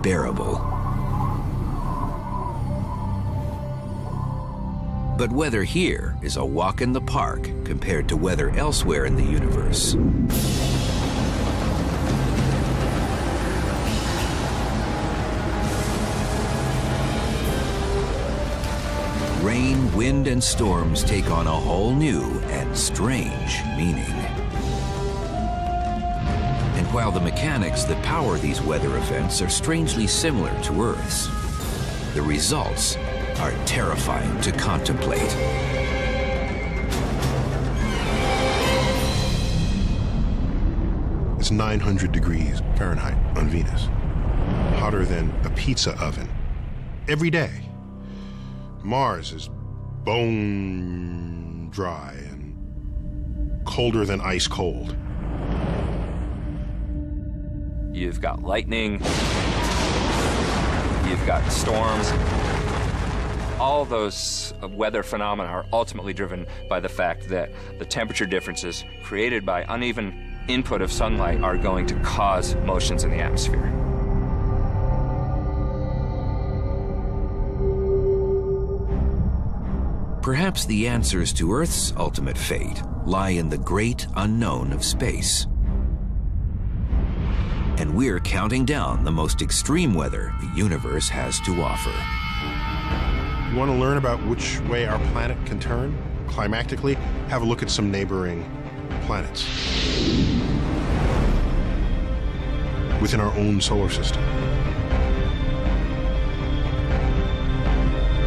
unbearable. But weather here is a walk in the park compared to weather elsewhere in the universe. Rain, wind, and storms take on a whole new and strange meaning. And while the mechanics that power these weather events are strangely similar to Earth's, the results are terrifying to contemplate. It's 900 degrees Fahrenheit on Venus, hotter than a pizza oven, every day. Mars is bone dry and colder than ice cold. You've got lightning, you've got storms. All those weather phenomena are ultimately driven by the fact that the temperature differences created by uneven input of sunlight are going to cause motions in the atmosphere. Perhaps the answers to Earth's ultimate fate lie in the great unknown of space. And we're counting down the most extreme weather the universe has to offer. You want to learn about which way our planet can turn climactically? Have a look at some neighboring planets within our own solar system.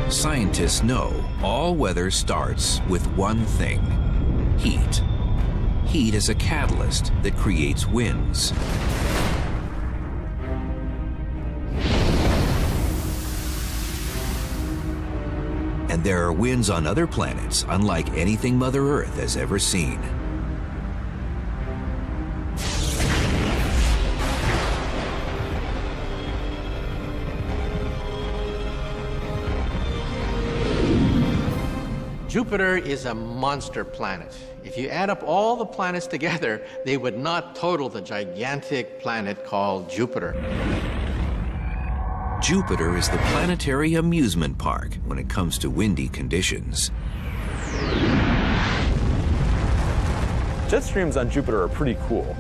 Scientists know all weather starts with one thing: heat. Heat is a catalyst that creates winds. And there are winds on other planets unlike anything Mother Earth has ever seen. Jupiter is a monster planet. If you add up all the planets together, they would not total the gigantic planet called Jupiter. Jupiter is the planetary amusement park when it comes to windy conditions. Jet streams on Jupiter are pretty cool.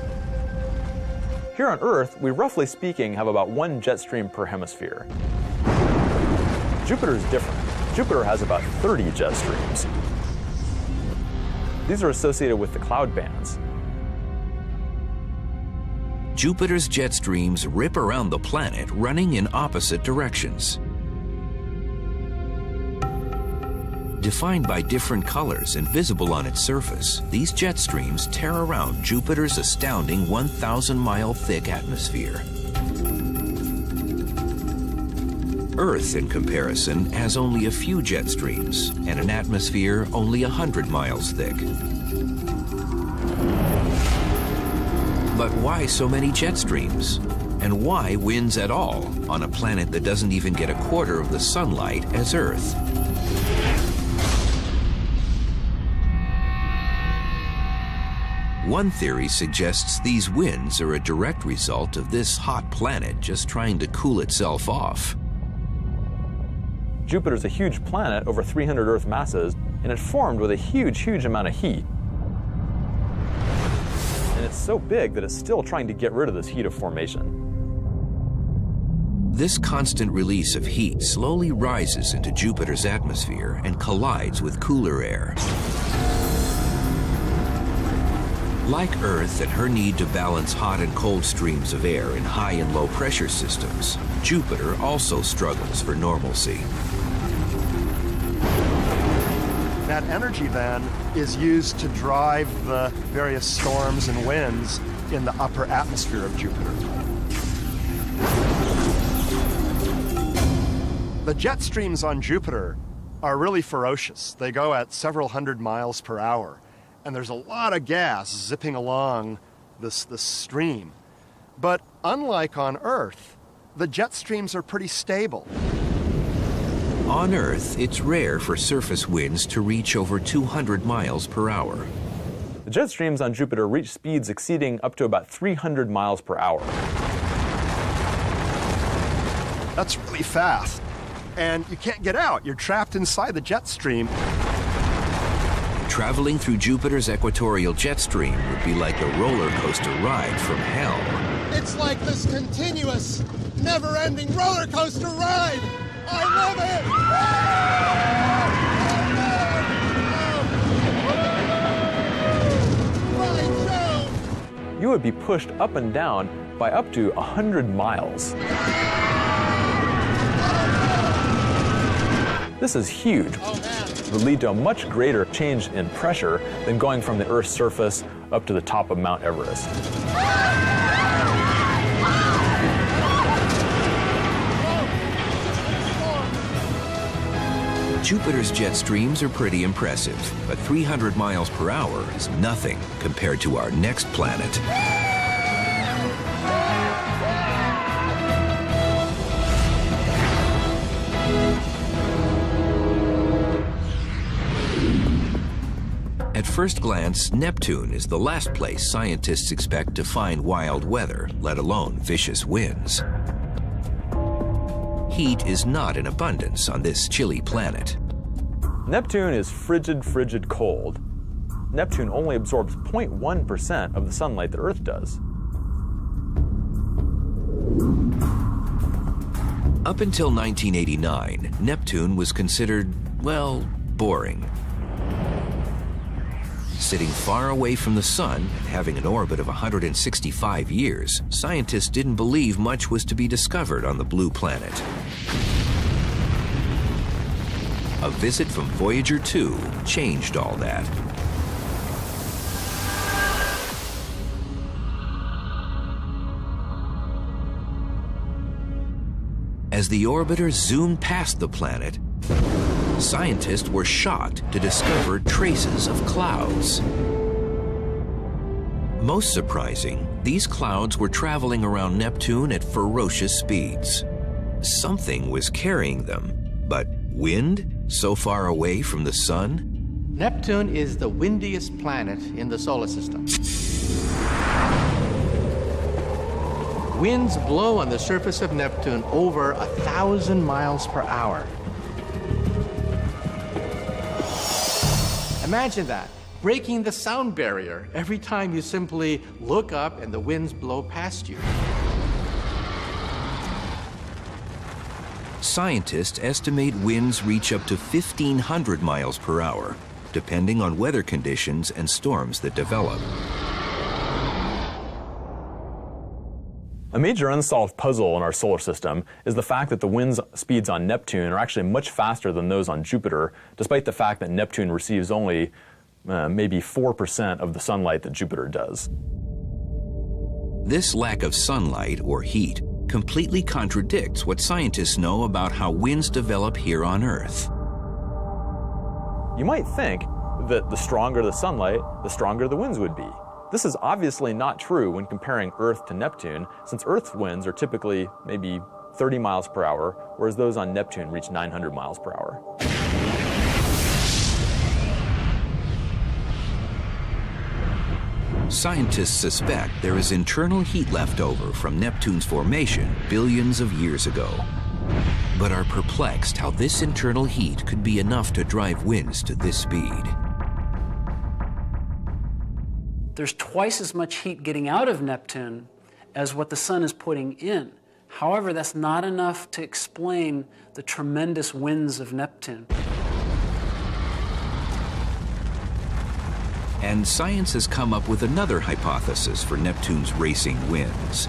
Here on Earth, we roughly speaking have about one jet stream per hemisphere. Jupiter is different. Jupiter has about 30 jet streams. These are associated with the cloud bands. Jupiter's jet streams rip around the planet, running in opposite directions. Defined by different colors and visible on its surface, these jet streams tear around Jupiter's astounding 1,000-mile thick atmosphere. Earth, in comparison, has only a few jet streams and an atmosphere only 100 miles thick. But why so many jet streams? And why winds at all on a planet that doesn't even get a quarter of the sunlight as Earth? One theory suggests these winds are a direct result of this hot planet just trying to cool itself off. Jupiter's a huge planet, over 300 Earth masses, and it formed with a huge amount of heat. And it's so big that it's still trying to get rid of this heat of formation. This constant release of heat slowly rises into Jupiter's atmosphere and collides with cooler air. Like Earth and her need to balance hot and cold streams of air in high and low pressure systems, Jupiter also struggles for normalcy. That energy then is used to drive the various storms and winds in the upper atmosphere of Jupiter. The jet streams on Jupiter are really ferocious. They go at several hundred miles per hour, and there's a lot of gas zipping along this stream. But unlike on Earth, the jet streams are pretty stable. On Earth, it's rare for surface winds to reach over 200 miles per hour. The jet streams on Jupiter reach speeds exceeding up to about 300 miles per hour. That's really fast. And you can't get out. You're trapped inside the jet stream. Traveling through Jupiter's equatorial jet stream would be like a roller coaster ride from hell. It's like this continuous, never-ending roller coaster ride. I love it! You would be pushed up and down by up to 100 miles. This is huge. It would lead to a much greater change in pressure than going from the Earth's surface up to the top of Mount Everest. Jupiter's jet streams are pretty impressive, but 300 miles per hour is nothing compared to our next planet. At first glance, Neptune is the last place scientists expect to find wild weather, let alone vicious winds. Heat is not in abundance on this chilly planet. Neptune is frigid, frigid cold. Neptune only absorbs 0.1% of the sunlight that Earth does. Up until 1989, Neptune was considered, well, boring. Sitting far away from the sun and having an orbit of 165 years, scientists didn't believe much was to be discovered on the blue planet. A visit from Voyager 2 changed all that. As the orbiter zoomed past the planet, scientists were shocked to discover traces of clouds. Most surprising, these clouds were traveling around Neptune at ferocious speeds. Something was carrying them, but wind so far away from the sun? Neptune is the windiest planet in the solar system. Winds blow on the surface of Neptune over 1,000 miles per hour. Imagine that, breaking the sound barrier every time you simply look up and the winds blow past you. Scientists estimate winds reach up to 1,500 miles per hour, depending on weather conditions and storms that develop. A major unsolved puzzle in our solar system is the fact that the wind speeds on Neptune are actually much faster than those on Jupiter, despite the fact that Neptune receives only maybe 4% of the sunlight that Jupiter does. This lack of sunlight, or heat, completely contradicts what scientists know about how winds develop here on Earth. You might think that the stronger the sunlight, the stronger the winds would be. This is obviously not true when comparing Earth to Neptune, since Earth's winds are typically maybe 30 miles per hour, whereas those on Neptune reach 900 miles per hour. Scientists suspect there is internal heat left over from Neptune's formation billions of years ago, but are perplexed how this internal heat could be enough to drive winds to this speed. There's twice as much heat getting out of Neptune as what the sun is putting in. However, that's not enough to explain the tremendous winds of Neptune. And science has come up with another hypothesis for Neptune's racing winds.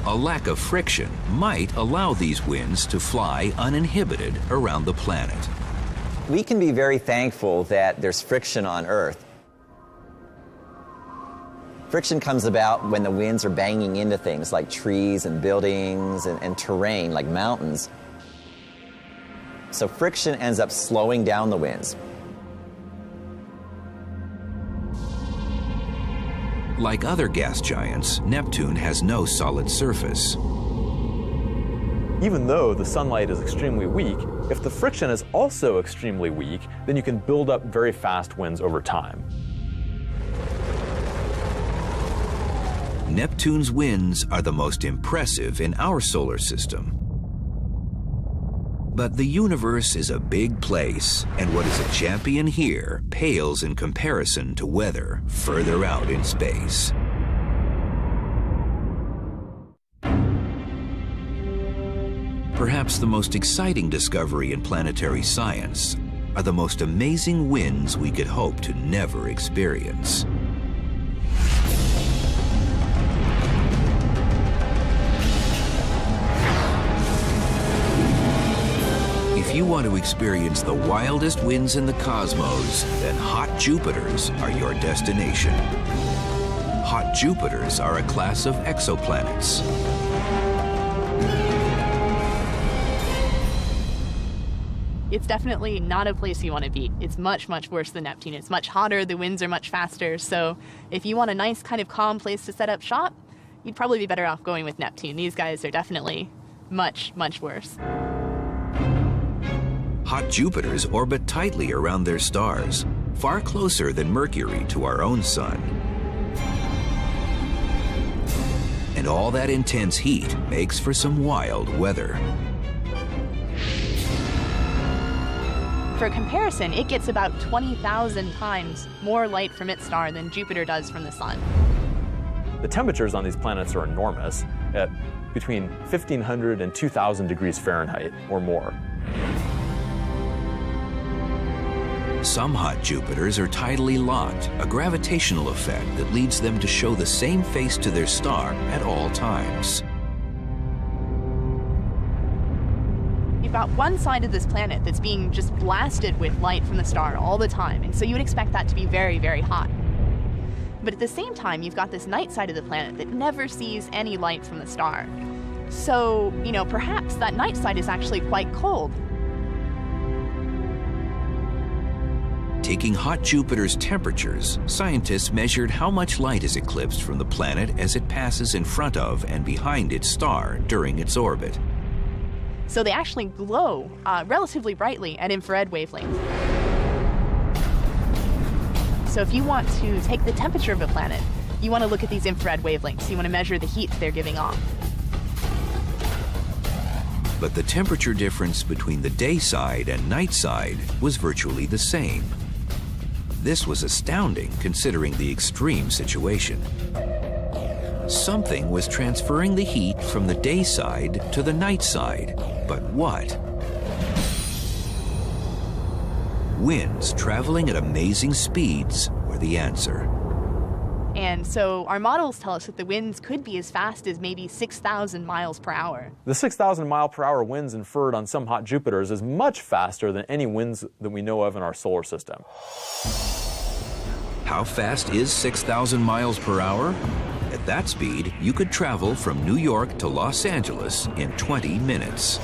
A lack of friction might allow these winds to fly uninhibited around the planet. We can be very thankful that there's friction on Earth. Friction comes about when the winds are banging into things like trees and buildings and terrain like mountains. So friction ends up slowing down the winds. Like other gas giants, Neptune has no solid surface. Even though the sunlight is extremely weak, if the friction is also extremely weak, then you can build up very fast winds over time. Neptune's winds are the most impressive in our solar system. But the universe is a big place, and what is a champion here pales in comparison to weather further out in space. Perhaps the most exciting discovery in planetary science are the most amazing winds we could hope to never experience. If you want to experience the wildest winds in the cosmos, then hot Jupiters are your destination. Hot Jupiters are a class of exoplanets. It's definitely not a place you want to be. It's much, much worse than Neptune. It's much hotter, the winds are much faster, so if you want a nice kind of calm place to set up shop, you'd probably be better off going with Neptune. These guys are definitely much, much worse. Hot Jupiters orbit tightly around their stars, far closer than Mercury to our own sun. And all that intense heat makes for some wild weather. For comparison, it gets about 20,000 times more light from its star than Jupiter does from the sun. The temperatures on these planets are enormous, at between 1,500 and 2,000 degrees Fahrenheit or more. Some hot Jupiters are tidally locked, a gravitational effect that leads them to show the same face to their star at all times. You've got one side of this planet that's being just blasted with light from the star all the time, and so you would expect that to be very, very hot. But at the same time, you've got this night side of the planet that never sees any light from the star. So, perhaps that night side is actually quite cold. Taking hot Jupiter's temperatures, scientists measured how much light is eclipsed from the planet as it passes in front of and behind its star during its orbit. So they actually glow relatively brightly at infrared wavelengths. So if you want to take the temperature of a planet, you want to look at these infrared wavelengths. You want to measure the heat they're giving off. But the temperature difference between the day side and night side was virtually the same. This was astounding considering the extreme situation. Something was transferring the heat from the day side to the night side, but what? Winds traveling at amazing speeds were the answer. And so our models tell us that the winds could be as fast as maybe 6,000 miles per hour. The 6,000 mile per hour winds inferred on some hot Jupiters is much faster than any winds that we know of in our solar system. How fast is 6,000 miles per hour? At that speed, you could travel from New York to Los Angeles in 20 minutes.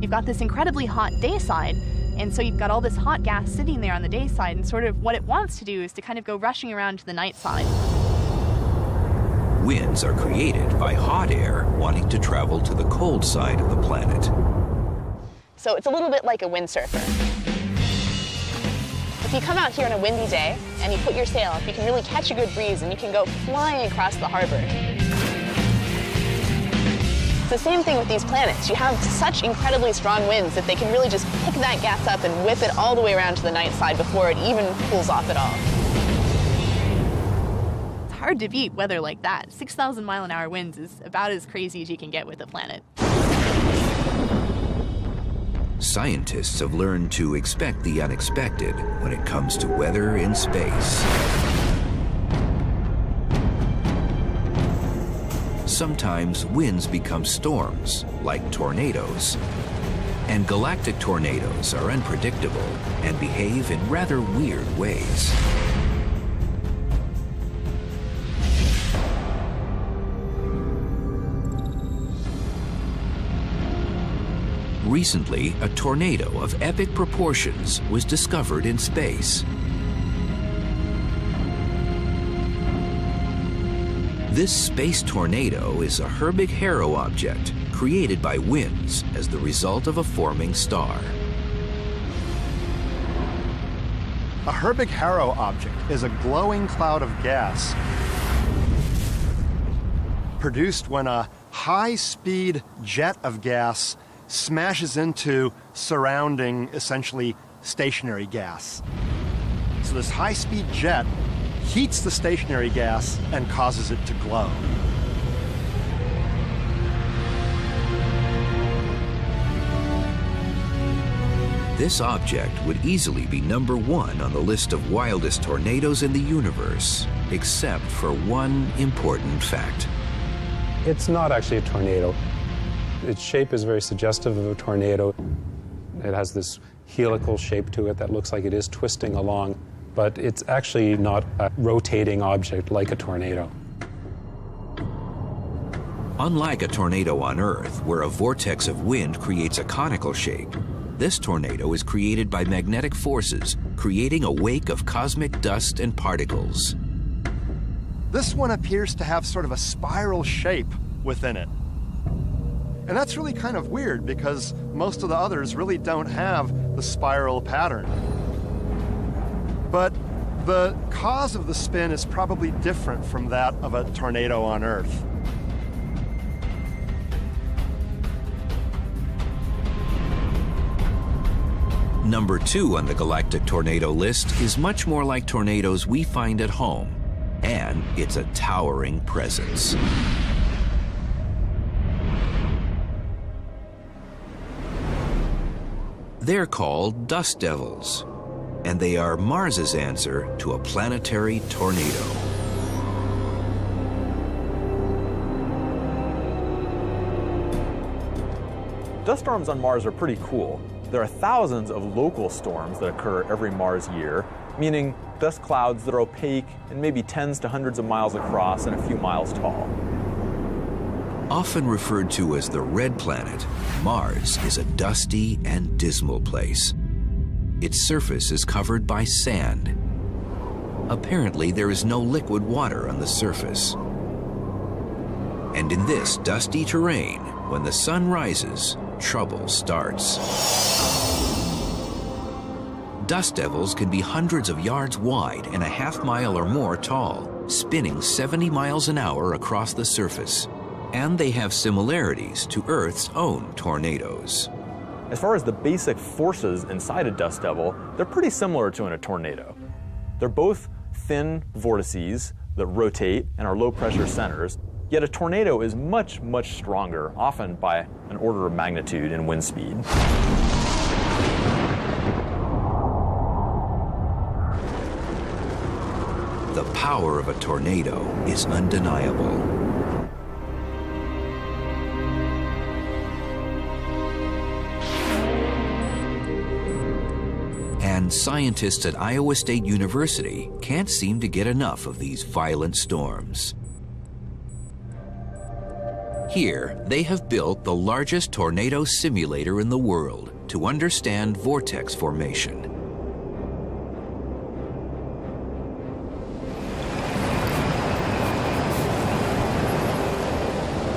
You've got this incredibly hot day side, and so you've got all this hot gas sitting there on the day side, and sort of what it wants to do is to kind of go rushing around to the night side. Winds are created by hot air wanting to travel to the cold side of the planet. So it's a little bit like a windsurfer. If you come out here on a windy day and you put your sail up, you can really catch a good breeze and you can go flying across the harbor. It's the same thing with these planets. You have such incredibly strong winds that they can really just pick that gas up and whip it all the way around to the night side before it even cools off at all. It's hard to beat weather like that. 6,000 mile an hour winds is about as crazy as you can get with a planet. Scientists have learned to expect the unexpected when it comes to weather in space. Sometimes winds become storms, like tornadoes. And galactic tornadoes are unpredictable and behave in rather weird ways. Recently, a tornado of epic proportions was discovered in space. This space tornado is a Herbig-Haro object created by winds as the result of a forming star. A Herbig-Haro object is a glowing cloud of gas produced when a high-speed jet of gas smashes into surrounding, essentially, stationary gas. So this high-speed jet heats the stationary gas and causes it to glow. This object would easily be #1 on the list of wildest tornadoes in the universe, except for one important fact. It's not actually a tornado. Its shape is very suggestive of a tornado. It has this helical shape to it that looks like it is twisting along, but it's actually not a rotating object like a tornado. Unlike a tornado on Earth, where a vortex of wind creates a conical shape, this tornado is created by magnetic forces, creating a wake of cosmic dust and particles. This one appears to have sort of a spiral shape within it. And that's really kind of weird because most of the others really don't have the spiral pattern. But the cause of the spin is probably different from that of a tornado on Earth. #2 on the galactic tornado list is much more like tornadoes we find at home, and it's a towering presence. They're called dust devils, and they are Mars's answer to a planetary tornado. Dust storms on Mars are pretty cool. There are thousands of local storms that occur every Mars year, meaning dust clouds that are opaque and maybe tens to hundreds of miles across and a few miles tall. Often referred to as the red planet, Mars is a dusty and dismal place. Its surface is covered by sand. Apparently, there is no liquid water on the surface. And in this dusty terrain, when the sun rises, trouble starts. Dust devils can be hundreds of yards wide and a half-mile or more tall, spinning 70 miles an hour across the surface. And they have similarities to Earth's own tornadoes. As far as the basic forces inside a dust devil, they're pretty similar to in a tornado. They're both thin vortices that rotate and are low-pressure centers, yet a tornado is much, much stronger, often by an order of magnitude in wind speed. The power of a tornado is undeniable. And scientists at Iowa State University can't seem to get enough of these violent storms. Here, they have built the largest tornado simulator in the world to understand vortex formation.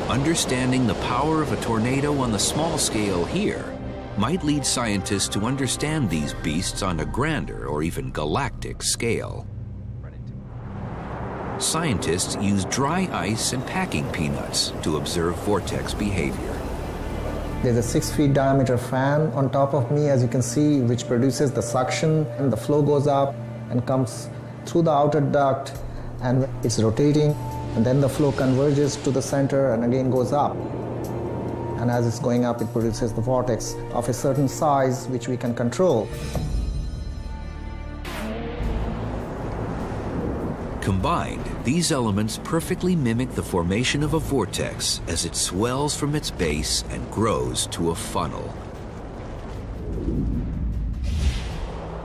Understanding the power of a tornado on the small scale here might lead scientists to understand these beasts on a grander or even galactic scale. Scientists use dry ice and packing peanuts to observe vortex behavior. There's a 6 feet diameter fan on top of me, as you can see, which produces the suction, and the flow goes up and comes through the outer duct, and it's rotating, and then the flow converges to the center and again goes up. And as it's going up, it produces the vortex of a certain size, which we can control. Combined, these elements perfectly mimic the formation of a vortex as it swells from its base and grows to a funnel.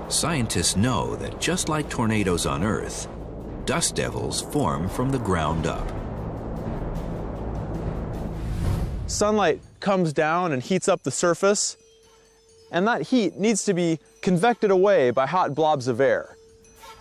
Scientists know that just like tornadoes on Earth, dust devils form from the ground up. Sunlight comes down and heats up the surface, and that heat needs to be convected away by hot blobs of air.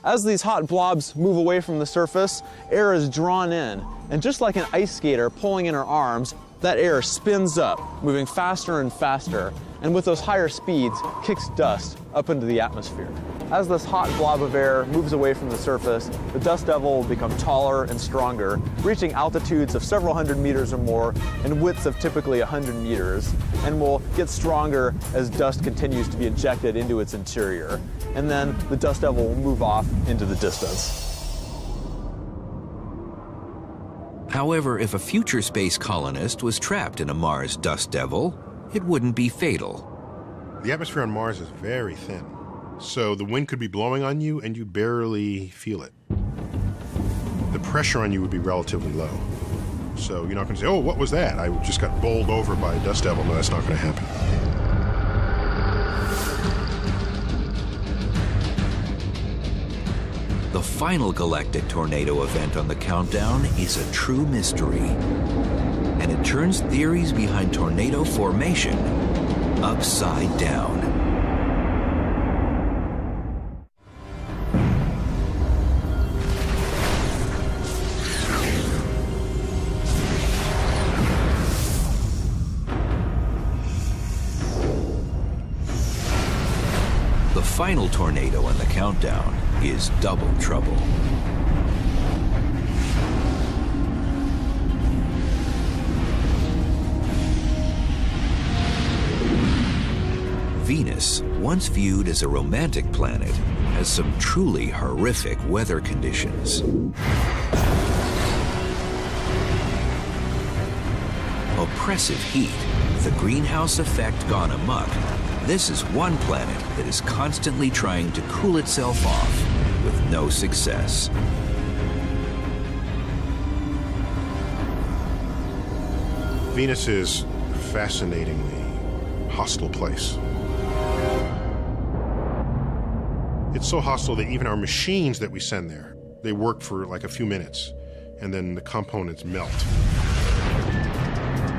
As these hot blobs move away from the surface, air is drawn in, and just like an ice skater pulling in her arms, that air spins up, moving faster and faster, and with those higher speeds, kicks dust up into the atmosphere. As this hot blob of air moves away from the surface, the dust devil will become taller and stronger, reaching altitudes of several hundred meters or more and widths of typically 100 meters, and will get stronger as dust continues to be injected into its interior. And then the dust devil will move off into the distance. However, if a future space colonist was trapped in a Mars dust devil, it wouldn't be fatal. The atmosphere on Mars is very thin, so the wind could be blowing on you and you barely feel it. The pressure on you would be relatively low. So you're not going to say, oh, what was that? I just got bowled over by a dust devil. No, that's not going to happen. The final galactic tornado event on the countdown is a true mystery, and it turns theories behind tornado formation upside down. The final tornado on the countdown is double trouble. Venus, once viewed as a romantic planet, has some truly horrific weather conditions. Oppressive heat, the greenhouse effect gone amok. This is one planet that is constantly trying to cool itself off with no success. Venus is a fascinatingly hostile place. It's so hostile that even our machines that we send there, they work for like a few minutes, and then the components melt.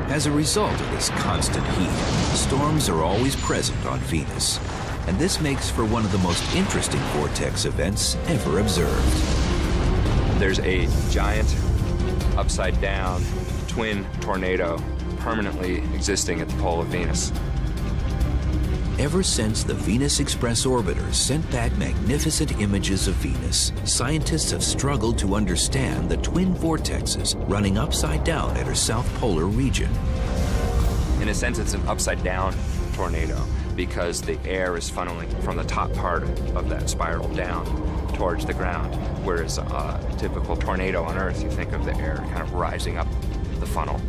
As a result of this constant heat, storms are always present on Venus, and this makes for one of the most interesting vortex events ever observed. There's a giant, upside-down, twin tornado permanently existing at the pole of Venus. Ever since the Venus Express orbiter sent back magnificent images of Venus, scientists have struggled to understand the twin vortexes running upside down at her south polar region. In a sense, it's an upside-down tornado because the air is funneling from the top part of that spiral down towards the ground, whereas a typical tornado on Earth, you think of the air kind of rising up the funnel.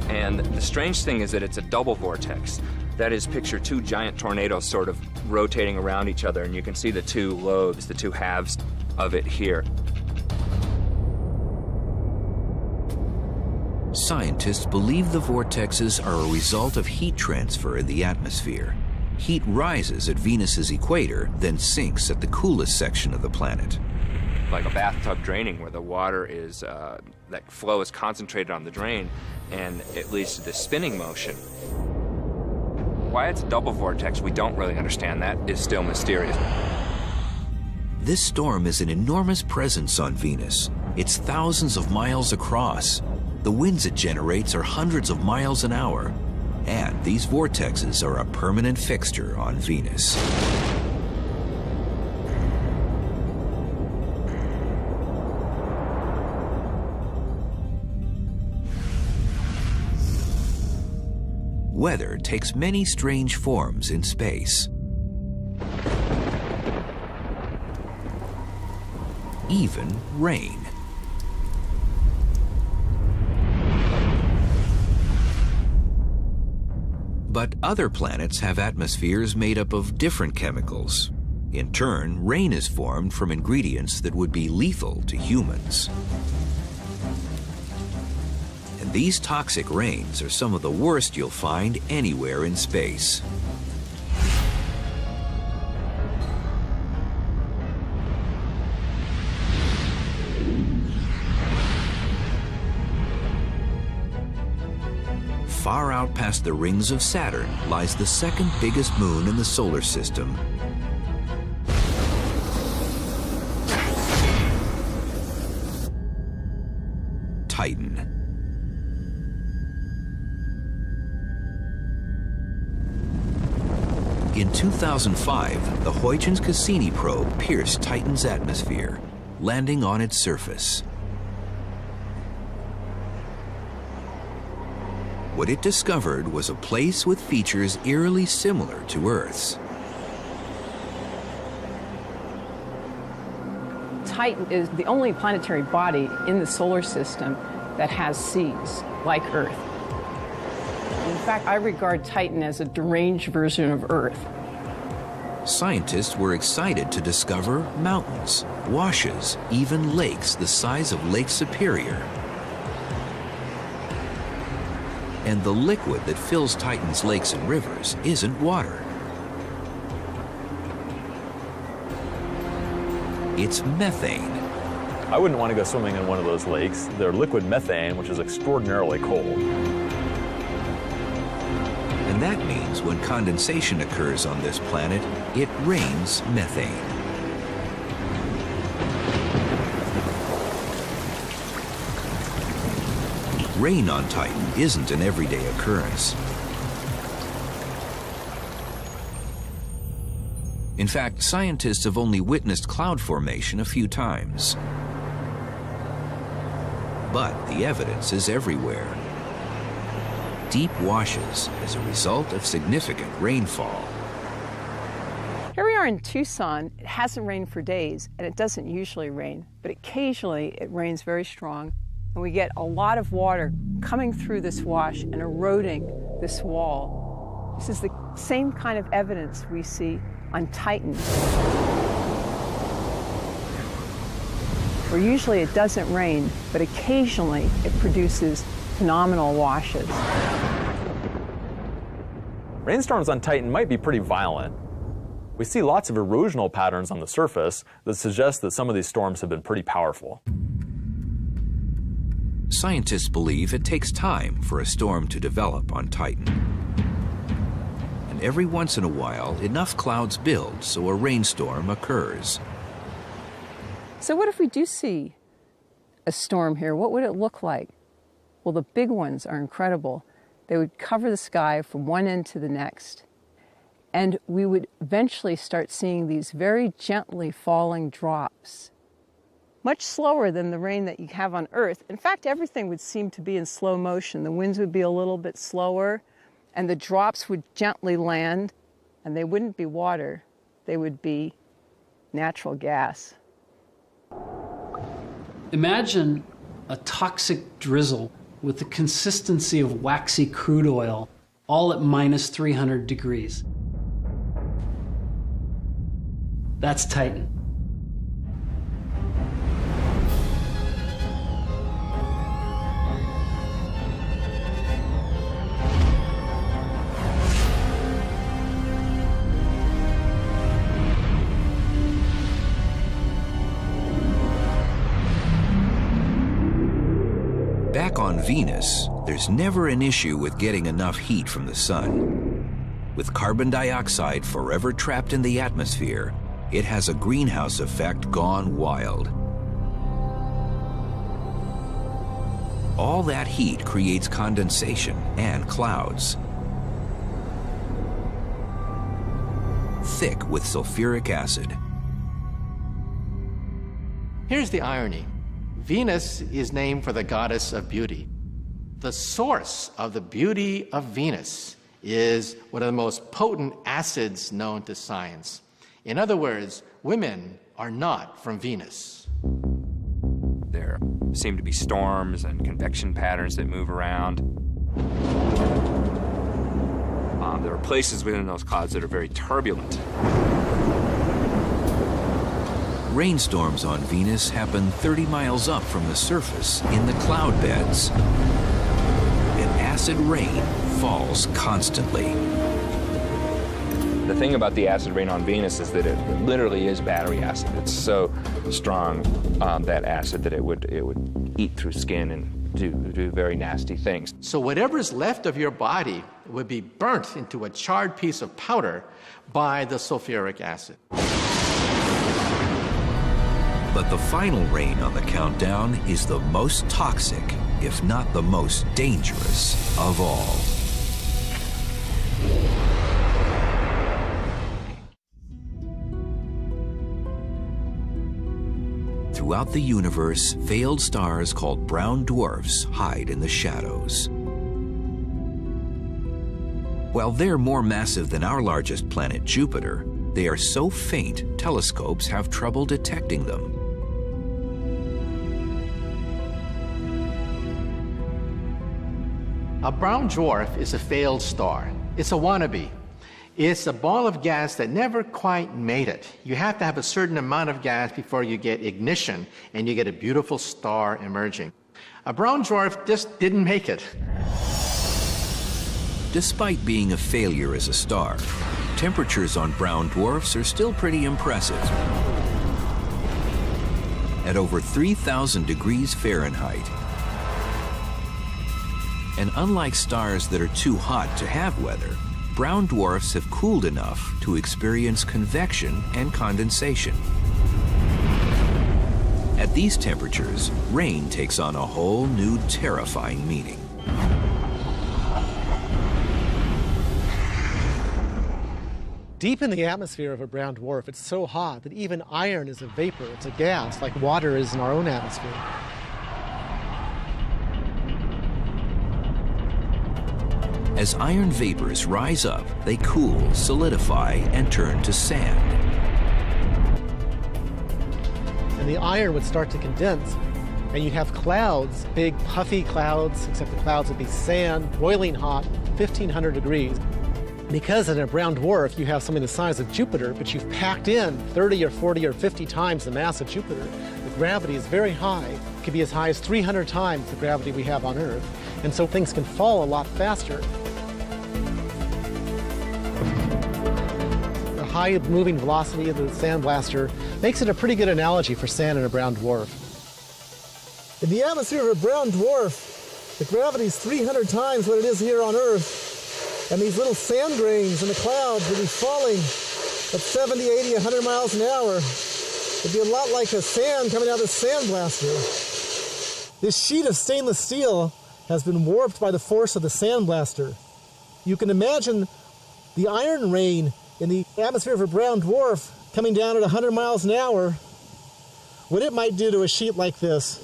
And the strange thing is that it's a double vortex. That is, picture two giant tornadoes sort of rotating around each other, and you can see the two lobes, the two halves of it here. Scientists believe the vortexes are a result of heat transfer in the atmosphere. Heat rises at Venus's equator, then sinks at the coolest section of the planet. Like a bathtub draining, where the water is, that flow is concentrated on the drain, and it leads to this spinning motion. Why it's a double vortex, we don't really understand. That is still mysterious. This storm is an enormous presence on Venus. It's thousands of miles across. The winds it generates are hundreds of miles an hour. And these vortexes are a permanent fixture on Venus. Weather takes many strange forms in space. Even rain. But other planets have atmospheres made up of different chemicals. In turn, rain is formed from ingredients that would be lethal to humans. And these toxic rains are some of the worst you'll find anywhere in space. Far out past the rings of Saturn lies the second biggest moon in the solar system. Titan. In 2005, the Huygens Cassini probe pierced Titan's atmosphere, landing on its surface. What it discovered was a place with features eerily similar to Earth's. Titan is the only planetary body in the solar system that has seas, like Earth. In fact, I regard Titan as a deranged version of Earth. Scientists were excited to discover mountains, washes, even lakes the size of Lake Superior. And the liquid that fills Titan's lakes and rivers isn't water. It's methane. I wouldn't want to go swimming in one of those lakes. They're liquid methane, which is extraordinarily cold. And that means when condensation occurs on this planet, it rains methane. Rain on Titan isn't an everyday occurrence. In fact, scientists have only witnessed cloud formation a few times. But the evidence is everywhere. Deep washes as a result of significant rainfall. Here we are in Tucson. It hasn't rained for days, and it doesn't usually rain, but occasionally it rains very strong, and we get a lot of water coming through this wash and eroding this wall. This is the same kind of evidence we see on Titan, where usually it doesn't rain, but occasionally it produces phenomenal washes. Rainstorms on Titan might be pretty violent. We see lots of erosional patterns on the surface that suggest that some of these storms have been pretty powerful. Scientists believe it takes time for a storm to develop on Titan. And every once in a while, enough clouds build so a rainstorm occurs. So what if we do see a storm here? What would it look like? Well, the big ones are incredible. They would cover the sky from one end to the next. And we would eventually start seeing these very gently falling drops, much slower than the rain that you have on Earth. In fact, everything would seem to be in slow motion. The winds would be a little bit slower, and the drops would gently land, and they wouldn't be water. They would be natural gas. Imagine a toxic drizzle with the consistency of waxy crude oil, all at minus 300 degrees. That's Titan. Back on Venus, there's never an issue with getting enough heat from the sun. With carbon dioxide forever trapped in the atmosphere, it has a greenhouse effect gone wild. All that heat creates condensation and clouds, thick with sulfuric acid. Here's the irony. Venus is named for the goddess of beauty. The source of the beauty of Venus is one of the most potent acids known to science. In other words, women are not from Venus. There seem to be storms and convection patterns that move around. There are places within those clouds that are very turbulent. Rainstorms on Venus happen 30 miles up from the surface in the cloud beds. And acid rain falls constantly. The thing about the acid rain on Venus is that it literally is battery acid. It's so strong, that acid, that it would eat through skin and do very nasty things. So whatever's left of your body would be burnt into a charred piece of powder by the sulfuric acid. But the final rain on the countdown is the most toxic, if not the most dangerous of all. throughout the universe, failed stars called brown dwarfs hide in the shadows. While they're more massive than our largest planet, Jupiter, they are so faint, telescopes have trouble detecting them. A brown dwarf is a failed star. It's a wannabe. It's a ball of gas that never quite made it. You have to have a certain amount of gas before you get ignition and you get a beautiful star emerging. A brown dwarf just didn't make it. Despite being a failure as a star, temperatures on brown dwarfs are still pretty impressive. At over 3,000 degrees Fahrenheit. And unlike stars that are too hot to have weather, brown dwarfs have cooled enough to experience convection and condensation. At these temperatures, rain takes on a whole new terrifying meaning. Deep in the atmosphere of a brown dwarf, it's so hot that even iron is a vapor. It's a gas, like water is in our own atmosphere. As iron vapors rise up, they cool, solidify, and turn to sand. And the iron would start to condense, and you'd have clouds, big puffy clouds, except the clouds would be sand, boiling hot, 1,500 degrees. Because in a brown dwarf, you have something the size of Jupiter, but you've packed in 30 or 40 or 50 times the mass of Jupiter. The gravity is very high. It could be as high as 300 times the gravity we have on Earth. And so things can fall a lot faster. The high moving velocity of the sandblaster makes it a pretty good analogy for sand in a brown dwarf. In the atmosphere of a brown dwarf, the gravity is 300 times what it is here on Earth. And these little sand grains in the clouds will be falling at 70, 80, 100 miles an hour. It'd be a lot like a sand coming out of the sandblaster. This sheet of stainless steel has been warped by the force of the sandblaster. You can imagine the iron rain in the atmosphere of a brown dwarf coming down at 100 miles an hour, what it might do to a sheet like this.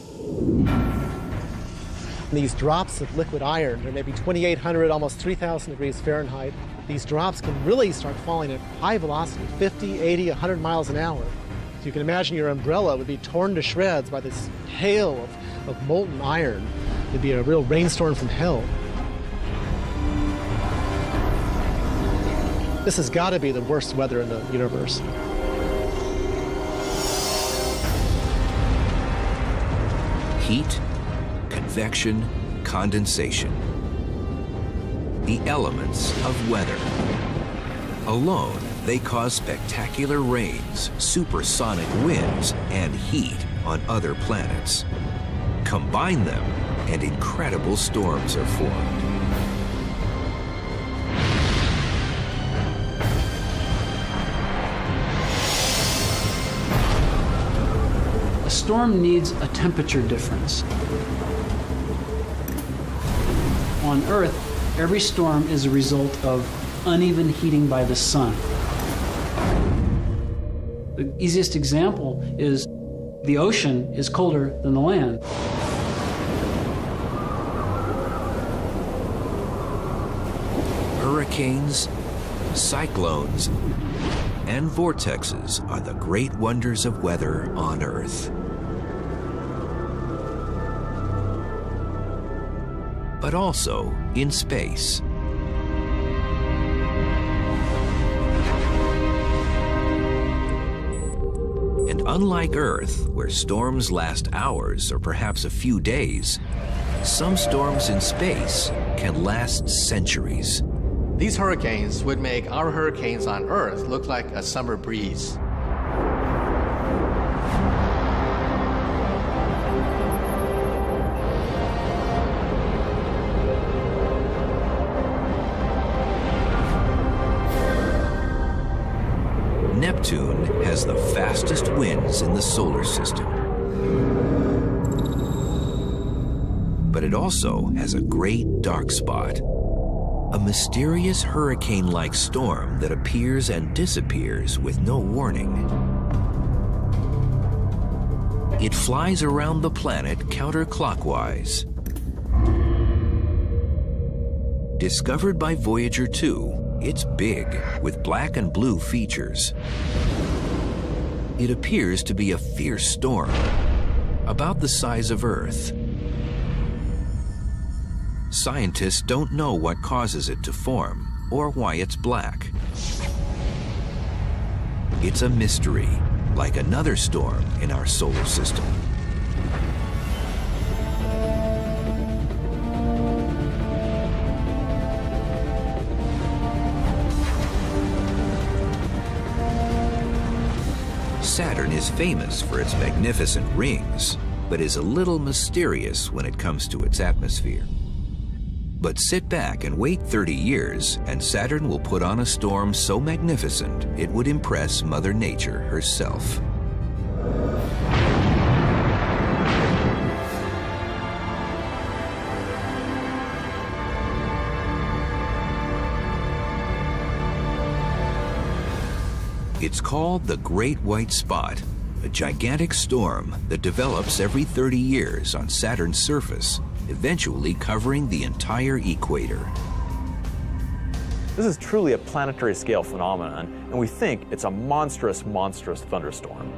These drops of liquid iron, they're maybe 2,800, almost 3,000 degrees Fahrenheit. These drops can really start falling at high velocity, 50, 80, 100 miles an hour. So you can imagine your umbrella would be torn to shreds by this hail of molten iron. It'd be a real rainstorm from hell. This has got to be the worst weather in the universe. Heat, convection, condensation. The elements of weather. Alone, they cause spectacular rains, supersonic winds, and heat on other planets. Combine them, and incredible storms are formed. A storm needs a temperature difference. On Earth, every storm is a result of uneven heating by the sun. The easiest example is the ocean is colder than the land. Hurricanes, cyclones, and vortexes are the great wonders of weather on Earth. But also in space. And unlike Earth, where storms last hours or perhaps a few days, some storms in space can last centuries. These hurricanes would make our hurricanes on Earth look like a summer breeze. Neptune has the fastest winds in the solar system. But it also has a great dark spot. A mysterious hurricane-like storm that appears and disappears with no warning. It flies around the planet counterclockwise. Discovered by Voyager 2, it's big, with black and blue features. It appears to be a fierce storm, about the size of Earth. Scientists don't know what causes it to form, or why it's black. It's a mystery, like another storm in our solar system. Saturn is famous for its magnificent rings, but is a little mysterious when it comes to its atmosphere. But sit back and wait 30 years, and Saturn will put on a storm so magnificent it would impress Mother Nature herself. It's called the Great White Spot, a gigantic storm that develops every 30 years on Saturn's surface, eventually covering the entire equator. This is truly a planetary scale phenomenon, and we think it's a monstrous, monstrous thunderstorm.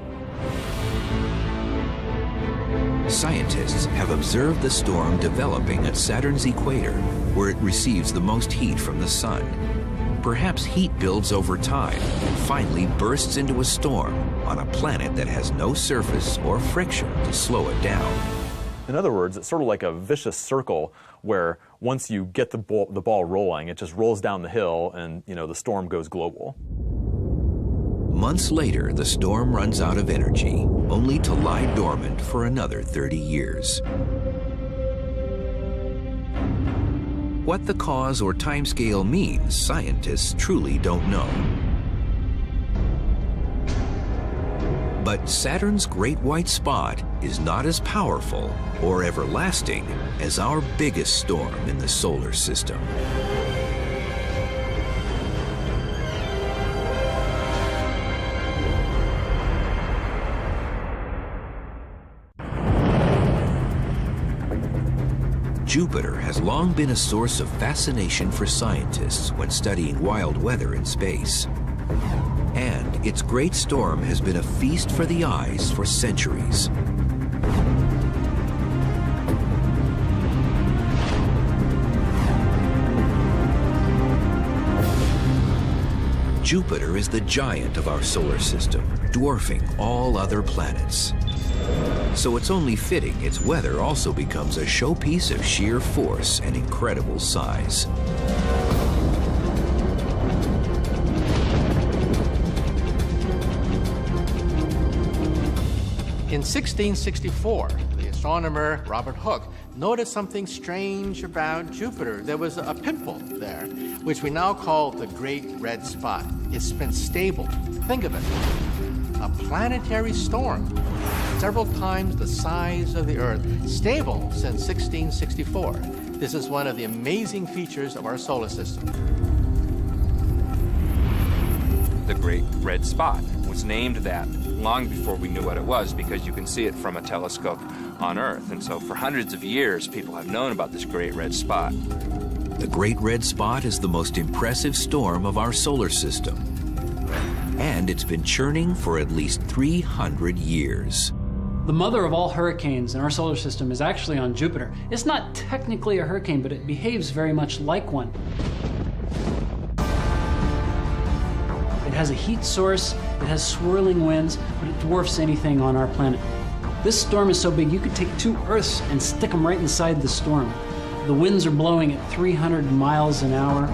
Scientists have observed the storm developing at Saturn's equator, where it receives the most heat from the sun. Perhaps heat builds over time and finally bursts into a storm on a planet that has no surface or friction to slow it down. In other words, it's sort of like a vicious circle where once you get the ball rolling, it just rolls down the hill and, the storm goes global. Months later, the storm runs out of energy, only to lie dormant for another 30 years. What the cause or timescale means, scientists truly don't know. But Saturn's Great White Spot is not as powerful or everlasting as our biggest storm in the solar system. Jupiter has long been a source of fascination for scientists when studying wild weather in space. And its great storm has been a feast for the eyes for centuries. Jupiter is the giant of our solar system, dwarfing all other planets. So it's only fitting its weather also becomes a showpiece of sheer force and incredible size. In 1664, the astronomer Robert Hooke noticed something strange about Jupiter. There was a pimple there, which we now call the Great Red Spot. It's been stable. Think of it. A planetary storm, several times the size of the Earth, stable since 1664. This is one of the amazing features of our solar system. The Great Red Spot was named that long before we knew what it was, because you can see it from a telescope on Earth. And so for hundreds of years, people have known about this Great Red Spot. The Great Red Spot is the most impressive storm of our solar system. And it's been churning for at least 300 years. The mother of all hurricanes in our solar system is actually on Jupiter. It's not technically a hurricane, but it behaves very much like one. It has a heat source, it has swirling winds, but it dwarfs anything on our planet. This storm is so big you could take 2 Earths and stick them right inside the storm. The winds are blowing at 300 miles an hour.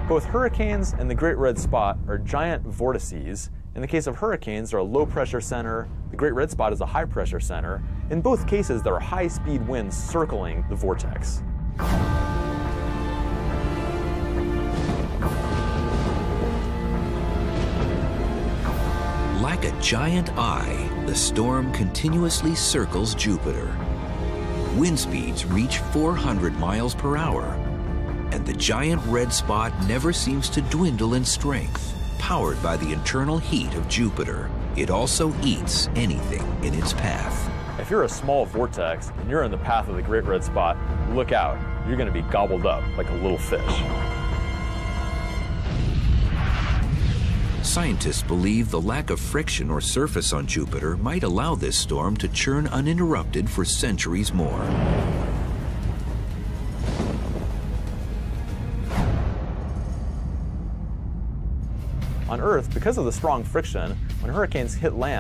Both hurricanes and the Great Red Spot are giant vortices. In the case of hurricanes, they're a low-pressure center. The Great Red Spot is a high-pressure center. In both cases, there are high-speed winds circling the vortex. Like a giant eye, the storm continuously circles Jupiter. Wind speeds reach 400 miles per hour. And the giant red spot never seems to dwindle in strength. Powered by the internal heat of Jupiter, it also eats anything in its path. If you're a small vortex and you're in the path of the Great Red Spot, look out. You're going to be gobbled up like a little fish. Scientists believe the lack of friction or surface on Jupiter might allow this storm to churn uninterrupted for centuries more. On Earth, because of the strong friction, when hurricanes hit land,